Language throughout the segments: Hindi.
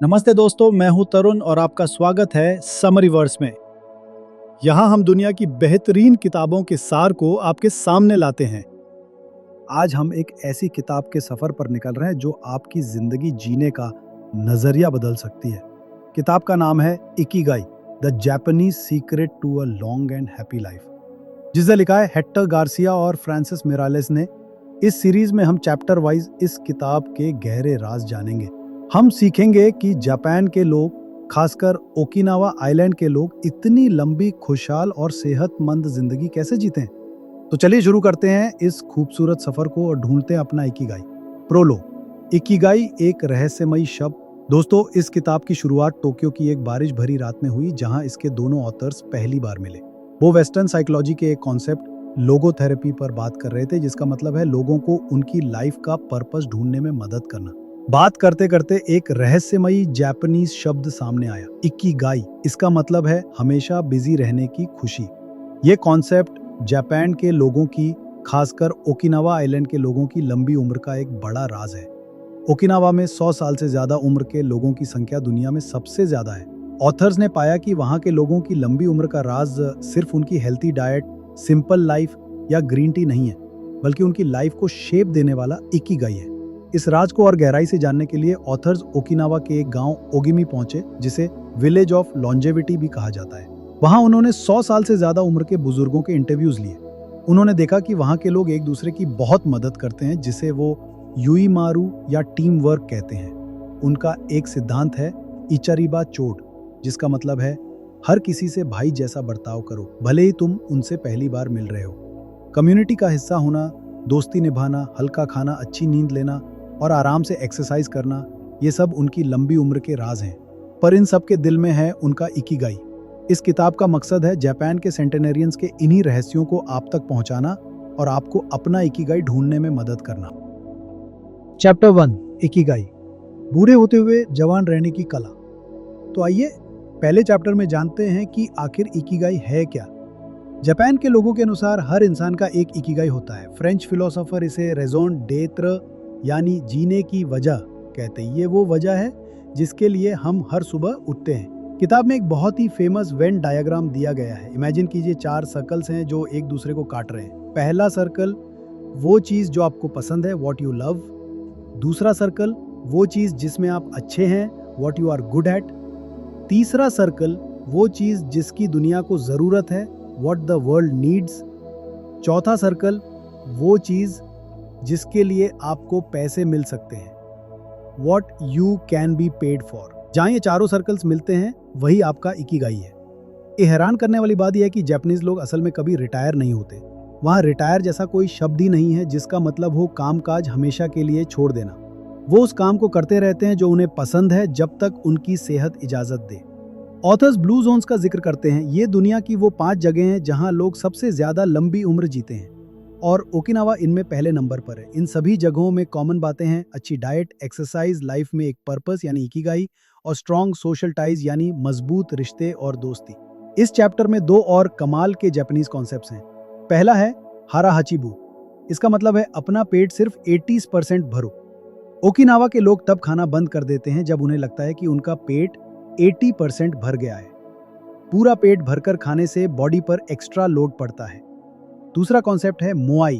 नमस्ते दोस्तों, मैं हूं तरुण और आपका स्वागत है समरीवर्स में। यहां हम दुनिया की बेहतरीन किताबों के सार को आपके सामने लाते हैं। आज हम एक ऐसी किताब के सफर पर निकल रहे हैं जो आपकी जिंदगी जीने का नजरिया बदल सकती है। किताब का नाम है Ikigai, the Japanese secret to a long and happy life, जिसे लिखा है हेक्टर गार्सिया और फ्रांसिस मिरालेस ने। इस सीरीज में हम चैप्टर वाइज इस किताब के गहरे राज जानेंगे। हम सीखेंगे कि जापान के लोग, खासकर ओकिनावा आइलैंड के लोग, इतनी लंबी, खुशहाल और सेहतमंद जिंदगी कैसे जीते हैं। तो चलिए शुरू करते हैं इस खूबसूरत सफर को और ढूंढते हैं अपना इकिगाई। प्रोलोग। इकिगाई एक रहस्यमयी शब्द। दोस्तों, इस किताब की शुरुआत टोक्यो की एक बारिश भरी रात में हुई, जहां इसके दोनों ऑथर्स पहली बार मिले। वो वेस्टर्न साइकोलॉजी के एक कॉन्सेप्ट लोगोथेरेपी पर बात कर रहे थे, जिसका मतलब है लोगों को उनकी लाइफ का पर्पस ढूंढने में मदद करना। बात करते करते एक रहस्यमयी जापानीज शब्द सामने आया, इकिगाई। इसका मतलब है हमेशा बिजी रहने की खुशी। ये कॉन्सेप्ट जापान के लोगों की, खासकर ओकिनावा आइलैंड के लोगों की लंबी उम्र का एक बड़ा राज है। ओकिनावा में 100 साल से ज्यादा उम्र के लोगों की संख्या दुनिया में सबसे ज्यादा है। ऑथर्स ने पाया कि वहां के लोगों की लंबी उम्र का राज सिर्फ उनकी हेल्थी डाइट, सिंपल लाइफ या ग्रीन टी नहीं है, बल्कि उनकी लाइफ को शेप देने वाला इकिगाई है। इस राज को और गहराई से जानने के लिए ऑथर्स ओकिनावा के एक गांव ओगिमी पहुंचे, जिसे विलेज ऑफ लॉन्जेविटी भी कहा जाता है। वहां उन्होंने 100 साल से ज्यादा उम्र के बुजुर्गों के इंटरव्यूज लिए। उन्होंने देखा कि वहां के लोग एक दूसरे की बहुत मदद करते हैं, जिसे वो यूईमारू या टीम वर्क कहते हैं। उनका एक सिद्धांत है इचारिबा चोड, जिसका मतलब है हर किसी से भाई जैसा बर्ताव करो, भले ही तुम उनसे पहली बार मिल रहे हो। कम्युनिटी का हिस्सा होना, दोस्ती निभाना, हल्का खाना, अच्छी नींद लेना और आराम से एक्सरसाइज करना, ये सब उनकी लंबी उम्र के राज हैं। पर इन सब के दिल में है उनका इकिगाई। इस किताब का मकसद है जापान के सेंटेनेरियंस के इन्हीं रहस्यों को आप तक पहुंचाना और आपको अपना इकिगाई ढूंढने में मदद करना। चैप्टर 1, इकिगाई, बूढ़े होते हुए जवान रहने की कला। तो आइए पहले चैप्टर में जानते हैं कि आखिर इकिगाई है क्या। जापान के लोगों के अनुसार हर इंसान का एक इकिगाई होता है। फ्रेंच फिलोसोफर इसे रेजोन डेत्र यानी जीने की वजह कहते हैं। ये वो वजह है जिसके लिए हम हर सुबह उठते हैं। किताब में एक बहुत ही फेमस वेन डायग्राम दिया गया है। इमेजिन कीजिए 4 सर्कल्स हैं जो एक दूसरे को काट रहे हैं। पहला सर्कल वो चीज जो आपको पसंद है, व्हाट यू लव। दूसरा सर्कल वो चीज जिसमें आप अच्छे हैं, what you are good at. तीसरा सर्कल वो चीज जिसकी दुनिया को जरूरत है, व्हाट द वर्ल्ड नीड्स। चौथा सर्कल वो चीज जिसके लिए आपको पैसे मिल सकते हैं, What you can be paid for। जहाँ ये चारों सर्कल्स मिलते हैं वही आपका इकिगाई है। ये हैरान करने वाली बात यह है कि जापानीज लोग असल में कभी रिटायर नहीं होते। वहाँ रिटायर जैसा कोई शब्द ही नहीं है जिसका मतलब हो कामकाज हमेशा के लिए छोड़ देना। वो उस काम को करते रहते हैं जो उन्हें पसंद है, जब तक उनकी सेहत इजाजत दे। ऑथर्स ब्लू जोन्स का जिक्र करते हैं। ये दुनिया की वो 5 जगह हैं जहाँ लोग सबसे ज्यादा लंबी उम्र जीते हैं और ओकिनावा इनमें पहले नंबर पर है। इन सभी जगहों में कॉमन बातें हैं: अच्छी डाइट, एक्सरसाइज, लाइफ में एक पर्पस यानी इकिगाई, और स्ट्रॉन्ग सोशल टाइज यानी मजबूत रिश्ते और दोस्ती। इस चैप्टर में 2 और कमाल के जापानीज कॉन्सेप्ट्स हैं। पहला है हारा हाचिबू। इसका मतलब है अपना पेट सिर्फ 80% भरो। ओकिनावा के लोग तब खाना बंद कर देते हैं जब उन्हें लगता है कि उनका पेट 80% भर गया है। पूरा पेट भरकर खाने से बॉडी पर एक्स्ट्रा लोड पड़ता है। दूसरा कॉन्सेप्ट है मोआई।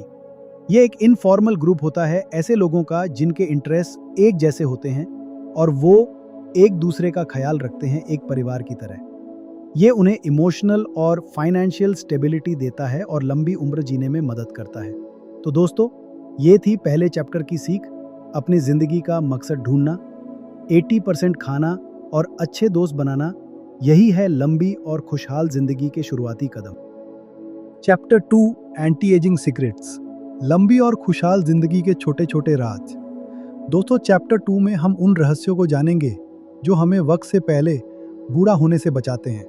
ये एक इनफॉर्मल ग्रुप होता है ऐसे लोगों का जिनके इंटरेस्ट एक जैसे होते हैं और वो एक दूसरे का ख्याल रखते हैं, एक परिवार की तरह। ये उन्हें इमोशनल और फाइनेंशियल स्टेबिलिटी देता है और लंबी उम्र जीने में मदद करता है। तो दोस्तों, ये थी पहले चैप्टर की सीख। अपनी जिंदगी का मकसद ढूंढना, 80% खाना और अच्छे दोस्त बनाना, यही है लंबी और खुशहाल जिंदगी के शुरुआती कदम। चैप्टर 2, एंटी एजिंग सीक्रेट्स, लंबी और खुशहाल जिंदगी के छोटे छोटे राज। दोस्तों, चैप्टर 2 में हम उन रहस्यों को जानेंगे जो हमें वक्त से पहले बूढ़ा होने से बचाते हैं।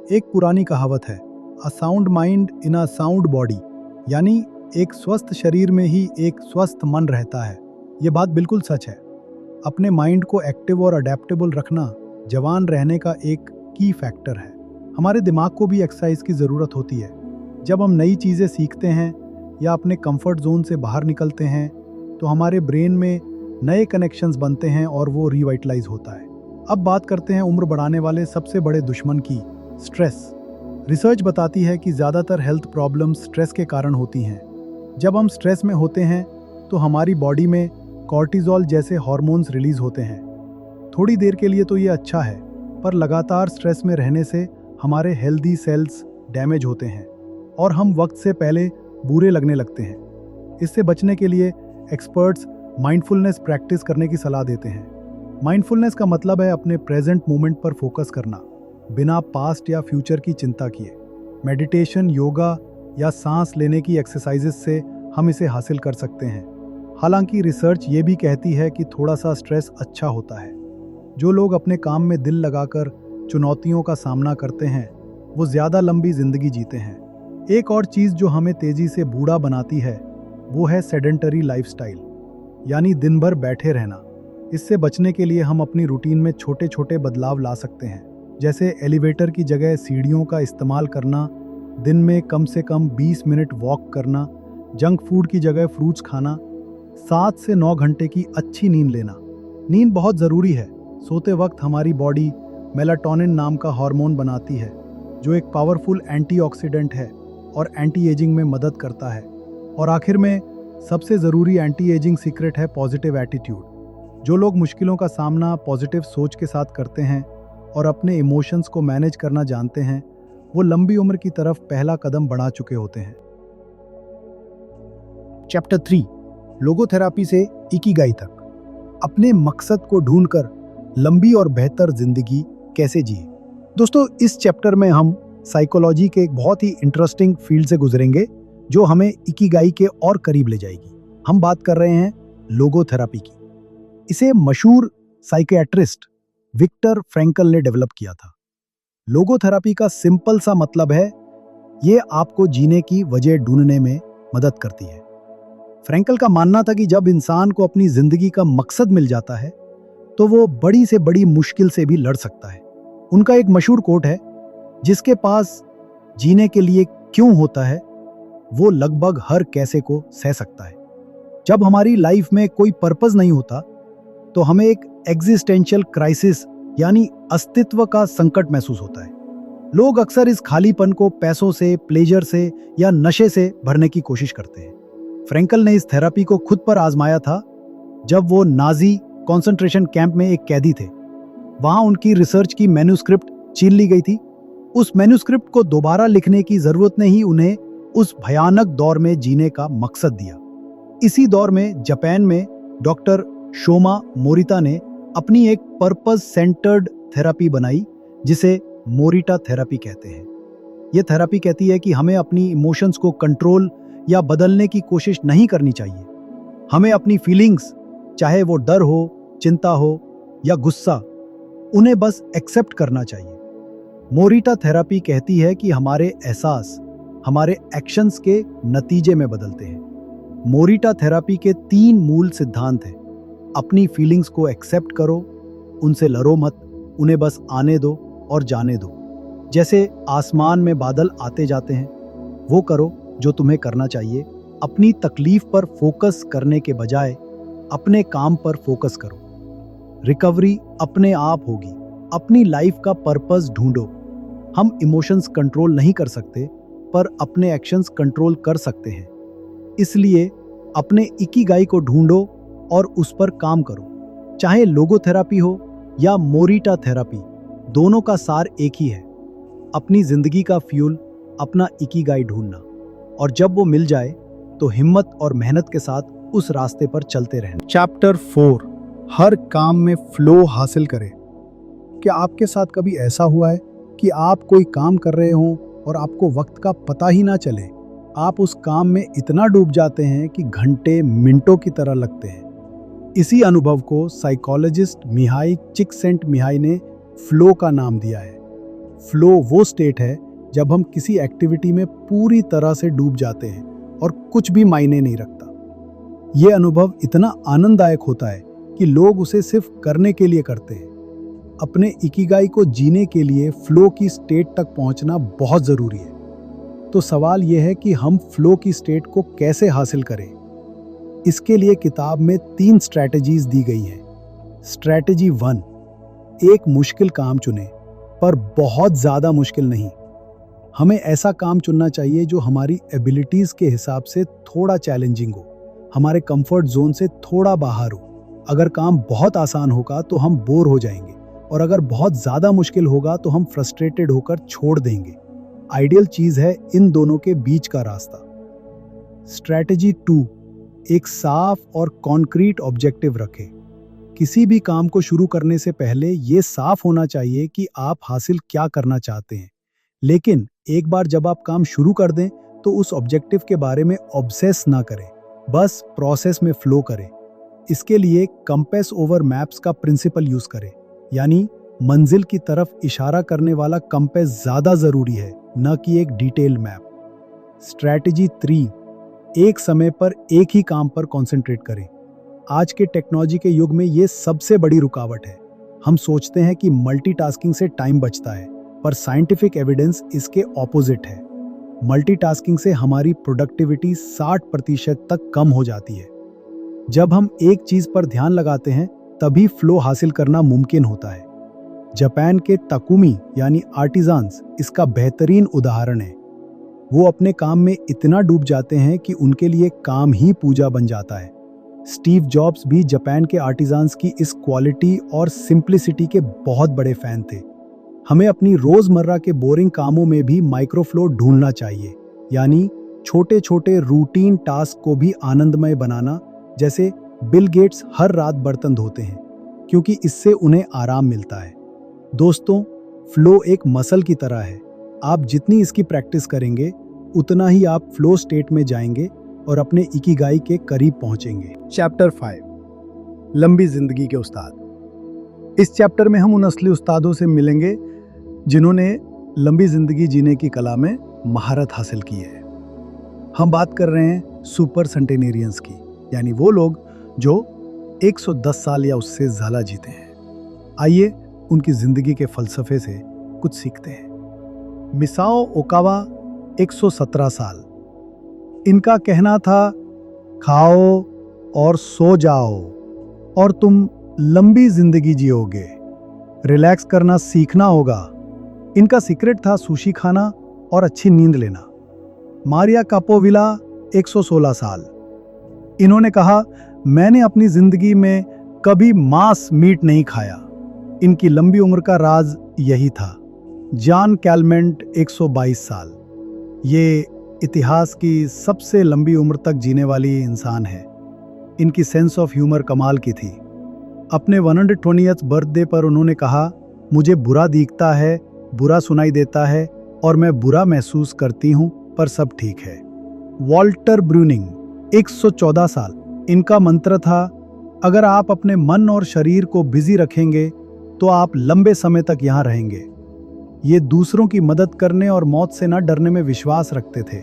एक पुरानी कहावत है, a sound mind in a sound body, यानी एक स्वस्थ शरीर में ही एक स्वस्थ मन रहता है। ये बात बिल्कुल सच है। अपने माइंड को एक्टिव और अडेप्टेबल रखना जवान रहने का एक की फैक्टर है। हमारे दिमाग को भी एक्सरसाइज की ज़रूरत होती है। जब हम नई चीज़ें सीखते हैं या अपने कंफर्ट जोन से बाहर निकलते हैं तो हमारे ब्रेन में नए कनेक्शंस बनते हैं और वो रिवाइटलाइज होता है। अब बात करते हैं उम्र बढ़ाने वाले सबसे बड़े दुश्मन की, स्ट्रेस। रिसर्च बताती है कि ज़्यादातर हेल्थ प्रॉब्लम्स स्ट्रेस के कारण होती हैं। जब हम स्ट्रेस में होते हैं तो हमारी बॉडी में कॉर्टिजोल जैसे हार्मोन्स रिलीज होते हैं। थोड़ी देर के लिए तो ये अच्छा है, पर लगातार स्ट्रेस में रहने से हमारे हेल्दी सेल्स डैमेज होते हैं और हम वक्त से पहले बुरे लगने लगते हैं। इससे बचने के लिए एक्सपर्ट्स माइंडफुलनेस प्रैक्टिस करने की सलाह देते हैं। माइंडफुलनेस का मतलब है अपने प्रेजेंट मोमेंट पर फोकस करना, बिना पास्ट या फ्यूचर की चिंता किए। मेडिटेशन, योगा या सांस लेने की एक्सरसाइजेस से हम इसे हासिल कर सकते हैं। हालांकि रिसर्च ये भी कहती है कि थोड़ा सा स्ट्रेस अच्छा होता है। जो लोग अपने काम में दिल लगाकर चुनौतियों का सामना करते हैं वो ज़्यादा लंबी जिंदगी जीते हैं। एक और चीज़ जो हमें तेज़ी से बूढ़ा बनाती है वो है सेडेंटरी लाइफस्टाइल, यानी दिन भर बैठे रहना। इससे बचने के लिए हम अपनी रूटीन में छोटे छोटे बदलाव ला सकते हैं, जैसे एलिवेटर की जगह सीढ़ियों का इस्तेमाल करना, दिन में कम से कम 20 मिनट वॉक करना, जंक फूड की जगह फ्रूट्स खाना, 7 से 9 घंटे की अच्छी नींद लेना। नींद बहुत ज़रूरी है। सोते वक्त हमारी बॉडी मेलाटोनिन नाम का हार्मोन बनाती है, जो एक पावरफुल एंटीऑक्सीडेंट है और एंटी एजिंग में मदद करता है। और आखिर में सबसे ज़रूरी एंटी एजिंग सीक्रेट है पॉजिटिव एटीट्यूड। जो लोग मुश्किलों का सामना पॉजिटिव सोच के साथ करते हैं और अपने इमोशंस को मैनेज करना जानते हैं, वो लंबी उम्र की तरफ पहला कदम बढ़ा चुके होते हैं। चैप्टर 3, लोगोथेरापी से इकिगाई तक। अपने मकसद को ढूंढकर लंबी और बेहतर जिंदगी कैसे जिए। दोस्तों, इस चैप्टर में हम साइकोलॉजी के एक बहुत ही इंटरेस्टिंग फील्ड से गुजरेंगे जो हमें इकिगाई के और करीब ले जाएगी। हम बात कर रहे हैं लोगोथेरापी की। इसे मशहूर साइकियाट्रिस्ट विक्टर फ्रैंकल ने डेवलप किया था। लोगोथेरापी का सिंपल सा मतलब है, ये आपको जीने की वजह ढूंढने में मदद करती है। फ्रैंकल का मानना था कि जब इंसान को अपनी जिंदगी का मकसद मिल जाता है तो वो बड़ी से बड़ी मुश्किल से भी लड़ सकता है। उनका एक मशहूर कोट है, जिसके पास जीने के लिए क्यों होता है वो लगभग हर कैसे को सह सकता है। जब हमारी लाइफ में कोई पर्पस नहीं होता तो हमें एक एग्जिस्टेंशियल क्राइसिस यानी अस्तित्व का संकट महसूस होता है। लोग अक्सर इस खालीपन को पैसों से, प्लेजर से या नशे से भरने की कोशिश करते हैं। फ्रैंकल ने इस थेरेपी को खुद पर आजमाया था जब वो नाजी कंसंट्रेशन कैंप में एक कैदी थे। वहां उनकी रिसर्च की मैन्युस्क्रिप्ट छीन ली गई थी। उस मैन्युस्क्रिप्ट को दोबारा लिखने की जरूरत ने ही उन्हें उस भयानक दौर में जीने का मकसद दिया। इसी दौर में जापान में डॉक्टर शोमा मोरिता ने अपनी एक पर्पस सेंटर्ड थेरेपी बनाई, जिसे मोरिटा थेरेपी कहते हैं। यह थेरेपी कहती है कि हमें अपनी इमोशंस को कंट्रोल या बदलने की कोशिश नहीं करनी चाहिए। हमें अपनी फीलिंग्स, चाहे वो डर हो, चिंता हो या गुस्सा, उन्हें बस एक्सेप्ट करना चाहिए। मोरिटा थेरेपी कहती है कि हमारे एहसास हमारे एक्शंस के नतीजे में बदलते हैं। मोरिटा थेरेपी के 3 मूल सिद्धांत हैं। अपनी फीलिंग्स को एक्सेप्ट करो, उनसे लड़ो मत, उन्हें बस आने दो और जाने दो। जैसे आसमान में बादल आते जाते हैं, वो करो जो तुम्हें करना चाहिए। अपनी तकलीफ पर फोकस करने के बजाय अपने काम पर फोकस करो। रिकवरी अपने आप होगी। अपनी लाइफ का पर्पस ढूंढो। हम इमोशंस कंट्रोल नहीं कर सकते, पर अपने एक्शंस कंट्रोल कर सकते हैं। इसलिए अपने इकिगाई को ढूंढो और उस पर काम करो। चाहे लोगोथेरापी हो या मोरिटा थेरेपी, दोनों का सार एक ही है। अपनी जिंदगी का फ्यूल अपना इकिगाई ढूंढना, और जब वो मिल जाए तो हिम्मत और मेहनत के साथ उस रास्ते पर चलते रहना। चैप्टर 4, हर काम में फ्लो हासिल करें। क्या आपके साथ कभी ऐसा हुआ है कि आप कोई काम कर रहे हो और आपको वक्त का पता ही ना चले? आप उस काम में इतना डूब जाते हैं कि घंटे मिनटों की तरह लगते हैं। इसी अनुभव को साइकोलॉजिस्ट मिहाई चिकसेंटमिहाई ने फ्लो का नाम दिया है। फ्लो वो स्टेट है जब हम किसी एक्टिविटी में पूरी तरह से डूब जाते हैं और कुछ भी मायने नहीं रखता। ये अनुभव इतना आनंददायक होता है कि लोग उसे सिर्फ करने के लिए करते हैं। अपने इकिगाई को जीने के लिए फ्लो की स्टेट तक पहुंचना बहुत ज़रूरी है। तो सवाल यह है कि हम फ्लो की स्टेट को कैसे हासिल करें। इसके लिए किताब में 3 स्ट्रैटेजीज दी गई हैं। स्ट्रैटेजी 1, एक मुश्किल काम चुनें, पर बहुत ज़्यादा मुश्किल नहीं। हमें ऐसा काम चुनना चाहिए जो हमारी एबिलिटीज़ के हिसाब से थोड़ा चैलेंजिंग हो, हमारे कंफर्ट जोन से थोड़ा बाहर हो। अगर काम बहुत आसान होगा तो हम बोर हो जाएंगे, और अगर बहुत ज़्यादा मुश्किल होगा तो हम फ्रस्ट्रेटेड होकर छोड़ देंगे। आइडियल चीज़ है इन दोनों के बीच का रास्ता। स्ट्रैटेजी 2, एक साफ और कॉन्क्रीट ऑब्जेक्टिव रखें। किसी भी काम को शुरू करने से पहले ये साफ होना चाहिए कि आप हासिल क्या करना चाहते हैं। लेकिन एक बार जब आप काम शुरू कर दें तो उस ऑब्जेक्टिव के बारे में ऑब्सेस ना करें, बस प्रोसेस में फ्लो करें। इसके लिए कंपास ओवर मैप्स का प्रिंसिपल यूज करें, यानी मंजिल की तरफ इशारा करने वाला कंपास ज्यादा जरूरी है, न कि एक डिटेल मैप। स्ट्रैटेजी 3, एक समय पर एक ही काम पर कंसंट्रेट करें। आज के टेक्नोलॉजी के युग में ये सबसे बड़ी रुकावट है। हम सोचते हैं कि मल्टीटास्किंग से टाइम बचता है, पर साइंटिफिक एविडेंस इसके ऑपोजिट है। मल्टीटास्किंग से हमारी प्रोडक्टिविटी 60% तक कम हो जाती है। जब हम एक चीज पर ध्यान लगाते हैं तभी फ्लो हासिल करना मुमकिन होता है। जापान के ताकुमी यानी आर्टिजान्स इसका बेहतरीन उदाहरण है। वो अपने काम में इतना डूब जाते हैं कि उनके लिए काम ही पूजा बन जाता है। स्टीव जॉब्स भी जापान के आर्टिजान्स की इस क्वालिटी और सिंप्लिसिटी के बहुत बड़े फैन थे। हमें अपनी रोजमर्रा के बोरिंग कामों में भी माइक्रोफ्लो ढूंढना चाहिए, यानी छोटे छोटे रूटीन टास्क को भी आनंदमय बनाना। जैसे बिल गेट्स हर रात बर्तन धोते हैं क्योंकि इससे उन्हें आराम मिलता है। दोस्तों, फ्लो एक मसल की तरह है। आप जितनी इसकी प्रैक्टिस करेंगे उतना ही आप फ्लो स्टेट में जाएंगे और अपने इकिगाई के करीब पहुंचेंगे। चैप्टर 5, लंबी जिंदगी के उस्ताद। इस चैप्टर में हम उन असली उस्तादों से मिलेंगे जिन्होंने लंबी जिंदगी जीने की कला में महारत हासिल की है। हम बात कर रहे हैं सुपर सेंटेनेरियंस की, यानी वो लोग जो 110 साल या उससे ज़्यादा जीते हैं। आइए उनकी जिंदगी के फलसफे से कुछ सीखते हैं। मिसाओ ओकावा 117 साल। इनका कहना था, खाओ और सो जाओ और तुम लंबी जिंदगी जियोगे। रिलैक्स करना सीखना होगा। इनका सीक्रेट था सुशी खाना और अच्छी नींद लेना। मारिया कापोविला 116 साल। इन्होंने कहा, मैंने अपनी जिंदगी में कभी मांस मीट नहीं खाया। इनकी लंबी उम्र का राज यही था। जॉन कैलमेंट 122 साल। ये इतिहास की सबसे लंबी उम्र तक जीने वाली इंसान है। इनकी सेंस ऑफ ह्यूमर कमाल की थी। अपने 120th बर्थडे पर उन्होंने कहा, मुझे बुरा दिखता है, बुरा सुनाई देता है और मैं बुरा महसूस करती हूँ, पर सब ठीक है। वॉल्टर ब्रूनिंग 114 साल। इनका मंत्र था, अगर आप अपने मन और शरीर को बिजी रखेंगे तो आप लंबे समय तक यहाँ रहेंगे। ये दूसरों की मदद करने और मौत से न डरने में विश्वास रखते थे।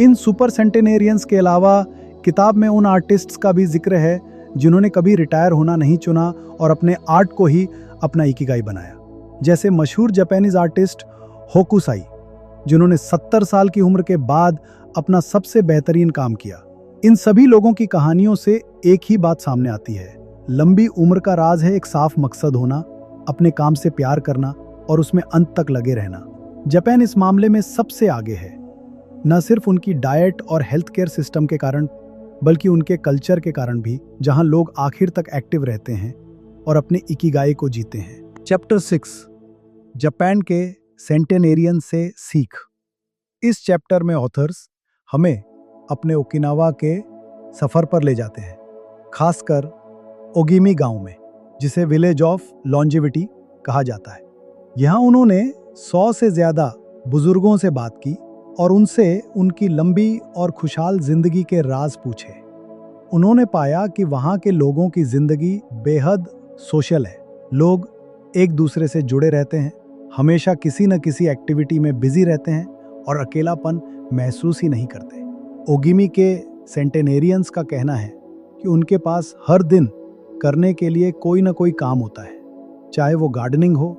इन सुपर सेंटेनेरियंस के अलावा किताब में उन आर्टिस्ट्स का भी जिक्र है जिन्होंने कभी रिटायर होना नहीं चुना और अपने आर्ट को ही अपना इकिगाई बनाया। जैसे मशहूर जापानीज आर्टिस्ट होकुसाई, जिन्होंने 70 साल की उम्र के बाद अपना सबसे बेहतरीन काम किया। इन सभी लोगों की कहानियों से एक ही बात सामने आती है, लंबी उम्र का राज है एक साफ मकसद होना, अपने काम से प्यार करना और उसमें अंत तक लगे रहना। जापान इस मामले में सबसे आगे है, न सिर्फ उनकी डाइट और हेल्थ केयर सिस्टम के कारण, बल्कि उनके कल्चर के कारण भी, जहां लोग आखिर तक एक्टिव रहते हैं और अपने इकिगाई को जीते हैं। चैप्टर 6, जापान के सेंटेनेरियन से सीख। इस चैप्टर में ऑथर्स हमें अपने ओकिनावा के सफर पर ले जाते हैं, खासकर ओगिमी गांव में, जिसे विलेज ऑफ लॉन्जेविटी कहा जाता है। यहाँ उन्होंने 100 से ज्यादा बुजुर्गों से बात की और उनसे उनकी लंबी और खुशहाल जिंदगी के राज पूछे। उन्होंने पाया कि वहाँ के लोगों की जिंदगी बेहद सोशल है। लोग एक दूसरे से जुड़े रहते हैं, हमेशा किसी न किसी एक्टिविटी में बिजी रहते हैं और अकेलापन महसूस ही नहीं करते। ओगिमी के सेंटेनेरियंस का कहना है कि उनके पास हर दिन करने के लिए कोई ना कोई काम होता है, चाहे वो गार्डनिंग हो,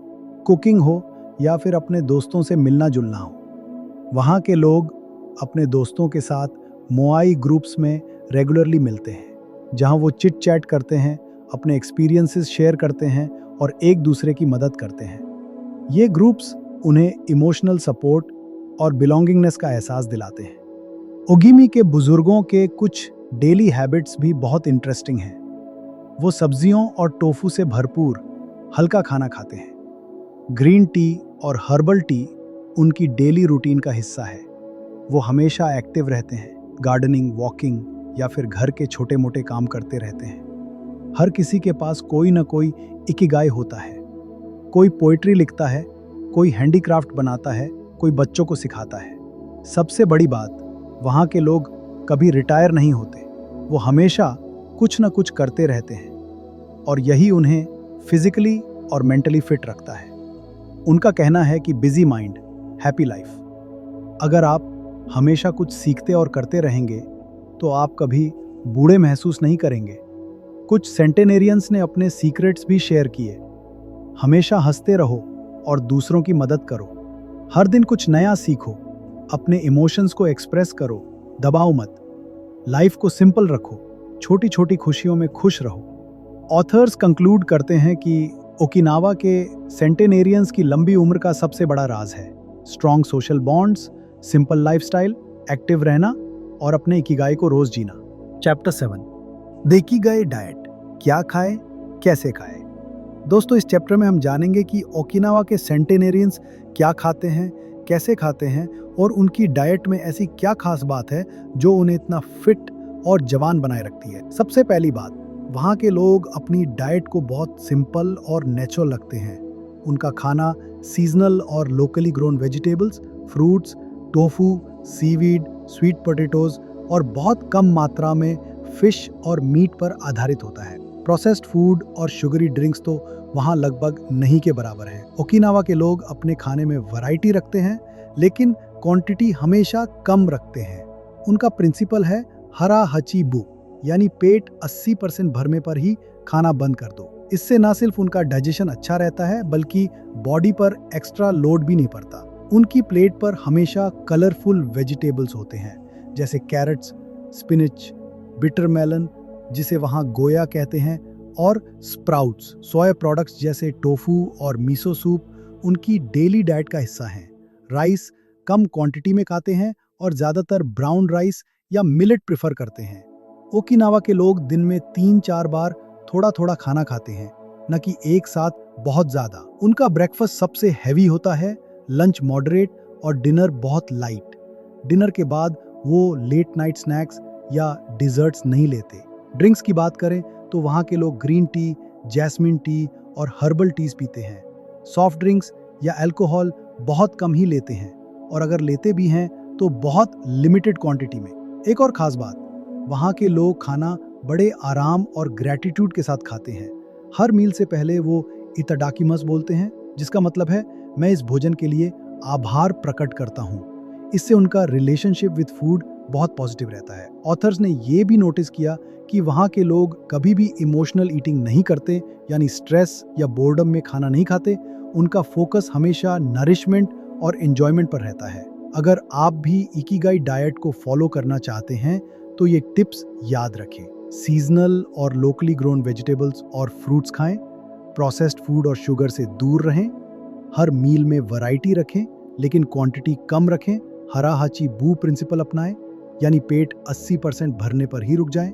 कुकिंग हो या फिर अपने दोस्तों से मिलना जुलना हो। वहाँ के लोग अपने दोस्तों के साथ मोआई ग्रुप्स में रेगुलरली मिलते हैं, जहाँ वो चिट चैट करते हैं, अपने एक्सपीरियंसेस शेयर करते हैं और एक दूसरे की मदद करते हैं। ये ग्रुप्स उन्हें इमोशनल सपोर्ट और बिलोंगिंगनेस का एहसास दिलाते हैं। ओगिमी के बुजुर्गों के कुछ डेली हैबिट्स भी बहुत इंटरेस्टिंग हैं। वो सब्जियों और टोफू से भरपूर हल्का खाना खाते हैं। ग्रीन टी और हर्बल टी उनकी डेली रूटीन का हिस्सा है। वो हमेशा एक्टिव रहते हैं, गार्डनिंग, वॉकिंग या फिर घर के छोटे मोटे काम करते रहते हैं। हर किसी के पास कोई ना कोई इकिगाई होता है। कोई पोइट्री लिखता है, कोई हैंडीक्राफ्ट बनाता है, कोई बच्चों को सिखाता है। सबसे बड़ी बात, वहाँ के लोग कभी रिटायर नहीं होते। वो हमेशा कुछ ना कुछ करते रहते हैं और यही उन्हें फिजिकली और मेंटली फिट रखता है। उनका कहना है कि बिजी माइंड, हैप्पी लाइफ। अगर आप हमेशा कुछ सीखते और करते रहेंगे तो आप कभी बूढ़े महसूस नहीं करेंगे। कुछ सेंटेनेरियंस ने अपने सीक्रेट्स भी शेयर किए। हमेशा हंसते रहो और दूसरों की मदद करो। हर दिन कुछ नया सीखो। अपने इमोशंस को एक्सप्रेस करो, दबाओ मत। लाइफ को सिंपल रखो, छोटी छोटी खुशियों में खुश रहो। ऑथर्स कंक्लूड करते हैं कि ओकिनावा के सेंटेनेरियंस की लंबी उम्र का सबसे बड़ा राज है strong social bonds, simple lifestyle, active रहना और अपने इकिगाई को रोज जीना। चैप्टर 7, द इकिगाई डाइट, क्या खाए, कैसे खाए। दोस्तों, इस चैप्टर में हम जानेंगे कि ओकिनावा के सेंटेनेरियंस क्या खाते हैं, कैसे खाते हैं और उनकी डाइट में ऐसी क्या खास बात है जो उन्हें इतना फिट और जवान बनाए रखती है। सबसे पहली बात, वहाँ के लोग अपनी डाइट को बहुत सिंपल और नेचुरल रखते हैं। उनका खाना सीजनल और locally grown vegetables, fruits, tofu, seaweed, sweet potatoes और बहुत कम मात्रा में फिश और मीट पर आधारित होता है। प्रोसेस्ड फूड और शुगरी ड्रिंक्स तो वहाँ लगभग नहीं के बराबर है। ओकिनावा के लोग अपने खाने में वैरायटी रखते हैं लेकिन क्वांटिटी हमेशा कम रखते हैं। उनका प्रिंसिपल है हरा हची बू, यानी पेट 80% भरने पर ही खाना बंद कर दो। इससे ना सिर्फ उनका डाइजेशन अच्छा रहता है बल्कि बॉडी पर एक्स्ट्रा लोड भी नहीं पड़ता। उनकी प्लेट पर हमेशा कलरफुल वेजिटेबल्स होते हैं जैसे कैरेट्स, स्पिनच, बिटर मेलन जिसे वहाँ गोया कहते हैं, और स्प्राउट्स, सोया प्रोडक्ट्स जैसे टोफू और मिसो सूप उनकी डेली डाइट का हिस्सा हैं। राइस कम क्वांटिटी में खाते हैं और ज़्यादातर ब्राउन राइस या मिलेट प्रेफर करते हैं। ओकिनावा के लोग दिन में 3-4 बार थोड़ा थोड़ा खाना खाते हैं, न कि एक साथ बहुत ज़्यादा। उनका ब्रेकफास्ट सबसे हैवी होता है, लंच मॉडरेट और डिनर बहुत लाइट। डिनर के बाद वो लेट नाइट स्नैक्स या डिजर्ट्स नहीं लेते। ड्रिंक्स की बात करें तो वहाँ के लोग ग्रीन टी, जैस्मिन टी और हर्बल टीज पीते हैं। सॉफ्ट ड्रिंक्स या अल्कोहल बहुत कम ही लेते हैं और अगर लेते भी हैं तो बहुत लिमिटेड क्वांटिटी में। एक और खास बात, वहाँ के लोग खाना बड़े आराम और ग्रैटिट्यूड के साथ खाते हैं। हर मील से पहले वो इताडाकिमास बोलते हैं, जिसका मतलब है मैं इस भोजन के लिए आभार प्रकट करता हूँ। इससे उनका रिलेशनशिप विद फूड बहुत पॉजिटिव रहता है। ऑथर्स ने ये भी नोटिस किया कि वहाँ के लोग कभी भी इमोशनल ईटिंग नहीं करते, यानी स्ट्रेस या बोर्डम में खाना नहीं खाते। उनका फोकस हमेशा नरिशमेंट और एंजॉयमेंट पर रहता है। अगर आप भी इकिगाई डाइट को फॉलो करना चाहते हैं तो ये टिप्स याद रखें। सीजनल और लोकली ग्रोन वेजिटेबल्स और फ्रूट्स खाएं, प्रोसेस्ड फूड और शुगर से दूर रहें, हर मील में वैरायटी रखें लेकिन क्वांटिटी कम रखें, हरा हाची बू प्रिंसिपल अपनाएं, यानी पेट 80% भरने पर ही रुक जाएं,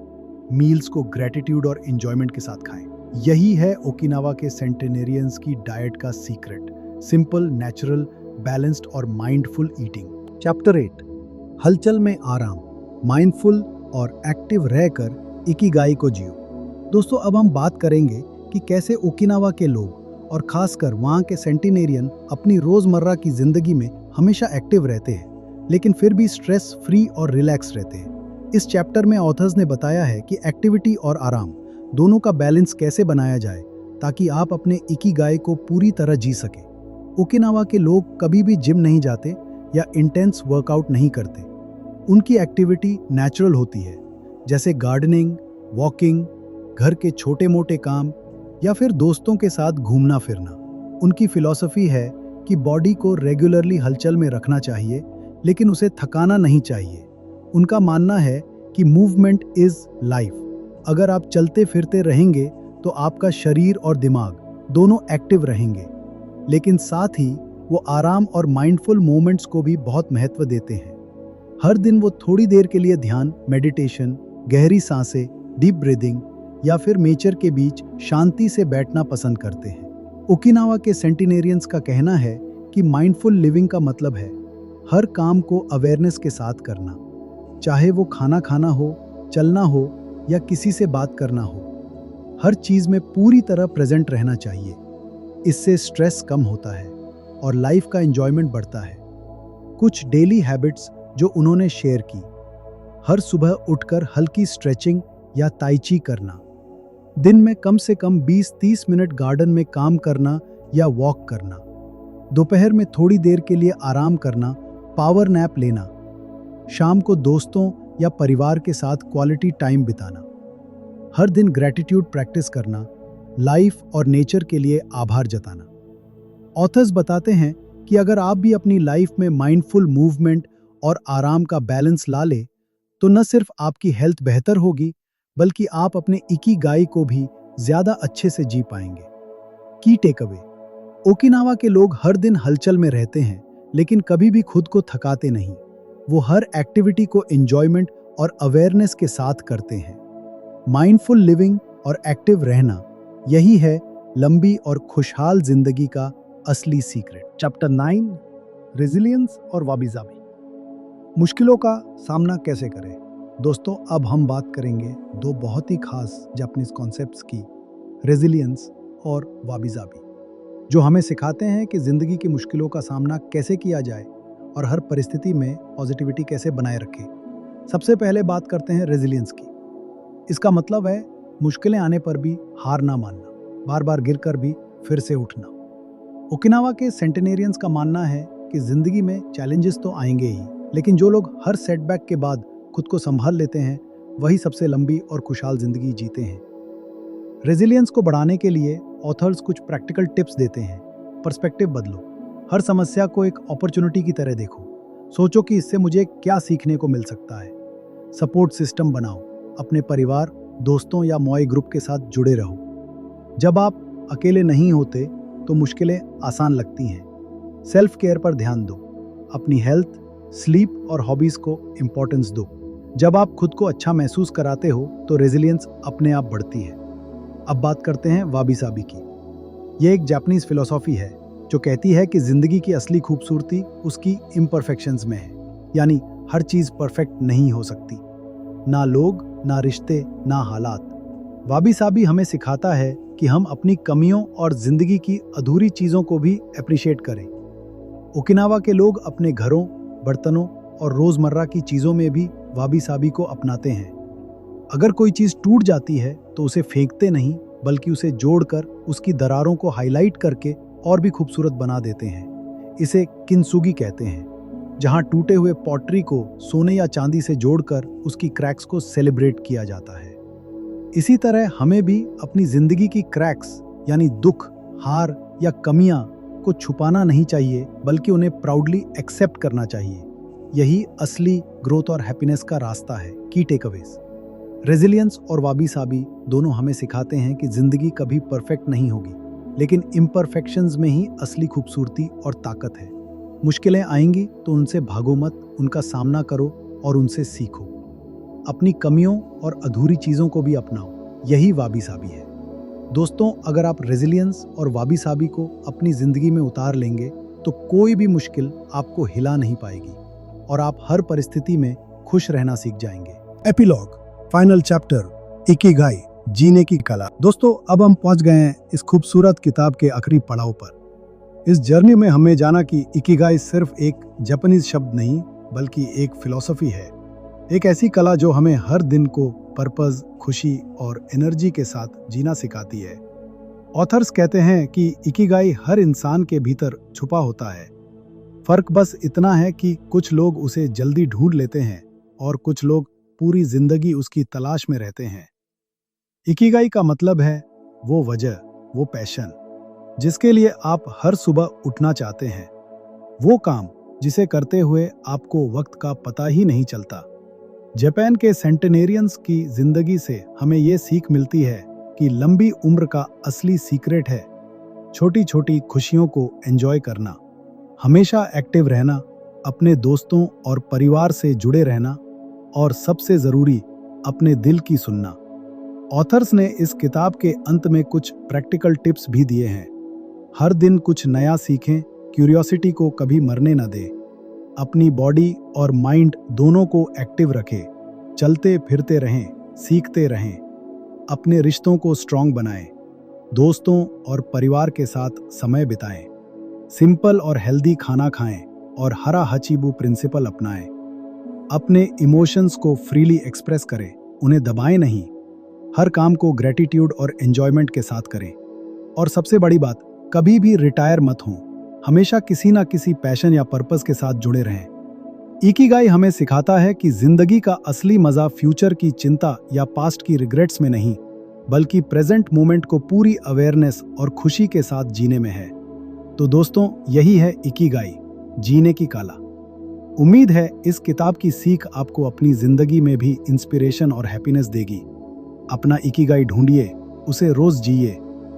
मील्स को ग्रैटिट्यूड और एंजॉयमेंट के साथ खाएं। यही है ओकिनावा के सेंटेनेरियंस की डाइट का सीक्रेट, सिंपल, नेचुरल, बैलेंस्ड और माइंडफुल ईटिंग। चैप्टर 8, हलचल में आराम, माइंडफुल और एक्टिव रहकर इकिगाई को जियो। दोस्तों, अब हम बात करेंगे कि कैसे ओकिनावा के लोग और खासकर वहाँ के सेंटेनेरियन अपनी रोजमर्रा की जिंदगी में हमेशा एक्टिव रहते हैं लेकिन फिर भी स्ट्रेस फ्री और रिलैक्स रहते हैं। इस चैप्टर में ऑथर्स ने बताया है कि एक्टिविटी और आराम दोनों का बैलेंस कैसे बनाया जाए ताकि आप अपने इकिगाई को पूरी तरह जी सके। ओकिनावा के लोग कभी भी जिम नहीं जाते या इंटेंस वर्कआउट नहीं करते। उनकी एक्टिविटी नेचुरल होती है, जैसे गार्डनिंग, वॉकिंग, घर के छोटे मोटे काम या फिर दोस्तों के साथ घूमना फिरना। उनकी फिलॉसफी है कि बॉडी को रेगुलरली हलचल में रखना चाहिए लेकिन उसे थकाना नहीं चाहिए। उनका मानना है कि मूवमेंट इज लाइफ। अगर आप चलते फिरते रहेंगे तो आपका शरीर और दिमाग दोनों एक्टिव रहेंगे, लेकिन साथ ही वो आराम और माइंडफुल मोमेंट्स को भी बहुत महत्व देते हैं। हर दिन वो थोड़ी देर के लिए ध्यान, मेडिटेशन, गहरी सांसें, डीप ब्रीदिंग या फिर नेचर के बीच शांति से बैठना पसंद करते हैं। ओकिनावा के सेंटिनेरियंस का कहना है कि माइंडफुल लिविंग का मतलब है हर काम को अवेयरनेस के साथ करना, चाहे वो खाना खाना हो, चलना हो या किसी से बात करना हो। हर चीज़ में पूरी तरह प्रेजेंट रहना चाहिए। इससे स्ट्रेस कम होता है और लाइफ का एंजॉयमेंट बढ़ता है। कुछ डेली हैबिट्स जो उन्होंने शेयर की: हर सुबह उठकर हल्की स्ट्रेचिंग या ताई ची करना, दिन में कम से कम 20-30 मिनट गार्डन में काम करना या वॉक करना, दोपहर में थोड़ी देर के लिए आराम करना, पावर नैप लेना, शाम को दोस्तों या परिवार के साथ क्वालिटी टाइम बिताना, हर दिन ग्रैटिट्यूड प्रैक्टिस करना, लाइफ और नेचर के लिए आभार जताना। ऑथर्स बताते हैं कि अगर आप भी अपनी लाइफ में माइंडफुल मूवमेंट और आराम का बैलेंस ला ले, तो न सिर्फ आपकी हेल्थ बेहतर होगी, बल्कि आप अपने इकिगाई को भी ज्यादा अच्छे से जी पाएंगे। की टेक अवे: ओकिनावा के लोग हर दिन हलचल में रहते हैं, लेकिन कभी भी खुद को थकाते नहीं। वो हर एक्टिविटी को एंजॉयमेंट और अवेयरनेस के साथ करते हैं। माइंडफुल लिविंग और एक्टिव रहना, यही है लंबी और खुशहाल जिंदगी का असली सीक्रेट। चैप्टर 9, रेजिलियंस और वाबी साबी। मुश्किलों का सामना कैसे करें। दोस्तों, अब हम बात करेंगे दो बहुत ही खास जापानीज कॉन्सेप्ट्स की, रेजिलियंस और वाबी साबी, जो हमें सिखाते हैं कि जिंदगी की मुश्किलों का सामना कैसे किया जाए और हर परिस्थिति में पॉजिटिविटी कैसे बनाए रखें। सबसे पहले बात करते हैं रेजिलियंस की। इसका मतलब है मुश्किलें आने पर भी हार ना मानना, बार बार गिरकर भी फिर से उठना। ओकिनावा के सेंटिनेरियंस का मानना है कि जिंदगी में चैलेंजेस तो आएंगे ही, लेकिन जो लोग हर सेटबैक के बाद खुद को संभाल लेते हैं, वही सबसे लंबी और खुशहाल जिंदगी जीते हैं। रेजिलियंस को बढ़ाने के लिए ऑथर्स कुछ प्रैक्टिकल टिप्स देते हैं। पर्सपेक्टिव बदलो। हर समस्या को एक अपॉर्चुनिटी की तरह देखो। सोचो कि इससे मुझे क्या सीखने को मिल सकता है। सपोर्ट सिस्टम बनाओ। अपने परिवार, दोस्तों या मॉय ग्रुप के साथ जुड़े रहो। जब आप अकेले नहीं होते तो मुश्किलें आसान लगती हैं। सेल्फ केयर पर ध्यान दो। अपनी हेल्थ, स्लीप और हॉबीज को इम्पोर्टेंस दो। जब आप खुद को अच्छा महसूस कराते हो तो रेजिलियंस अपने आप बढ़ती है। अब बात करते हैं वाबी साबी की। यह एक जापानीज फिलॉसफी है जो कहती है कि जिंदगी की असली खूबसूरती उसकी इम्परफेक्शंस में है। यानी हर चीज परफेक्ट नहीं हो सकती, ना लोग, ना रिश्ते, ना हालात। वाबी साबी हमें सिखाता है कि हम अपनी कमियों और जिंदगी की अधूरी चीजों को भी अप्रिशिएट करें। ओकिनावा के लोग अपने घरों, बर्तनों और रोजमर्रा की चीजों में भी वाबी साबी को अपनाते हैं। अगर कोई चीज टूट जाती है तो उसे फेंकते नहीं, बल्कि उसे जोड़कर उसकी दरारों को हाईलाइट करके और भी खूबसूरत बना देते हैं। इसे किंसुगी कहते हैं, जहां टूटे हुए पॉटरी को सोने या चांदी से जोड़कर उसकी क्रैक्स को सेलिब्रेट किया जाता है। इसी तरह हमें भी अपनी जिंदगी की क्रैक्स यानी दुख, हार या कमियां को छुपाना नहीं चाहिए, बल्कि उन्हें प्राउडली एक्सेप्ट करना चाहिए। यही असली ग्रोथ और हैप्पीनेस का रास्ता है। की टेकअवेज: रेजिलियंस और वाबी साबी दोनों हमें सिखाते हैं कि जिंदगी कभी परफेक्ट नहीं होगी, लेकिन इम्परफेक्शंस में ही असली खूबसूरती और ताकत है। मुश्किलें आएंगी तो उनसे भागो मत, उनका सामना करो और उनसे सीखो। अपनी कमियों और अधूरी चीजों को भी अपनाओ। यही वाबी साबी है। दोस्तों, अगर आप रेजिलियंस और वाबी साबी को अपनी जिंदगी में उतार लेंगे तो कोई भी मुश्किल आपको हिला नहीं पाएगी और आप हर परिस्थिति में खुश रहना सीख जाएंगे। एपिलॉग, फाइनल चैप्टर, इकिगाई, जीने की कला। दोस्तों, अब हम पहुंच गए हैं इस खूबसूरत किताब के आखिरी पड़ाव पर। इस जर्नी में हमें जाना कि इकिगाई सिर्फ एक जापानीज शब्द नहीं, बल्कि एक फिलॉसफी है। एक ऐसी कला जो हमें हर दिन को पर्पस, खुशी और एनर्जी के साथ जीना सिखाती है। ऑथर्स कहते हैं कि इकिगाई हर इंसान के भीतर छुपा होता है। फर्क बस इतना है कि कुछ लोग उसे जल्दी ढूंढ लेते हैं और कुछ लोग पूरी जिंदगी उसकी तलाश में रहते हैं। इकिगाई का मतलब है वो वजह, वो पैशन जिसके लिए आप हर सुबह उठना चाहते हैं, वो काम जिसे करते हुए आपको वक्त का पता ही नहीं चलता। जापान के सेंटेनेरियंस की जिंदगी से हमें ये सीख मिलती है कि लंबी उम्र का असली सीक्रेट है छोटी छोटी खुशियों को एंजॉय करना, हमेशा एक्टिव रहना, अपने दोस्तों और परिवार से जुड़े रहना और सबसे ज़रूरी अपने दिल की सुनना। ऑथर्स ने इस किताब के अंत में कुछ प्रैक्टिकल टिप्स भी दिए हैं। हर दिन कुछ नया सीखें, क्यूरियोसिटी को कभी मरने न दें, अपनी बॉडी और माइंड दोनों को एक्टिव रखें, चलते फिरते रहें, सीखते रहें, अपने रिश्तों को स्ट्रॉन्ग बनाएं, दोस्तों और परिवार के साथ समय बिताएं, सिंपल और हेल्दी खाना खाएं और हरा हचीबू प्रिंसिपल अपनाएं। अपने इमोशंस को फ्रीली एक्सप्रेस करें, उन्हें दबाएं नहीं। हर काम को ग्रेटिट्यूड और एंजॉयमेंट के साथ करें। और सबसे बड़ी बात, कभी भी रिटायर मत हों, हमेशा किसी ना किसी पैशन या पर्पस के साथ जुड़े रहें। इकिगाई हमें सिखाता है कि जिंदगी का असली मजा फ्यूचर की चिंता या पास्ट की रिग्रेट्स में नहीं, बल्कि प्रेजेंट मोमेंट को पूरी अवेयरनेस और खुशी के साथ जीने में है। तो दोस्तों, यही है इकिगाई, जीने की कला। उम्मीद है इस किताब की सीख आपको अपनी जिंदगी में भी इंस्पिरेशन और हैप्पीनेस देगी। अपना इकिगाई ढूंढिए, उसे रोज जिए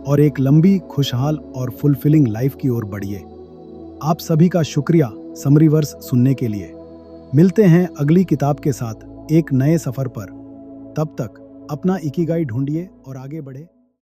और एक लंबी, खुशहाल और फुलफिलिंग लाइफ की ओर बढ़िए। आप सभी का शुक्रिया समरीवर्स सुनने के लिए। मिलते हैं अगली किताब के साथ एक नए सफर पर। तब तक अपना इकिगाई ढूंढिए और आगे बढ़े।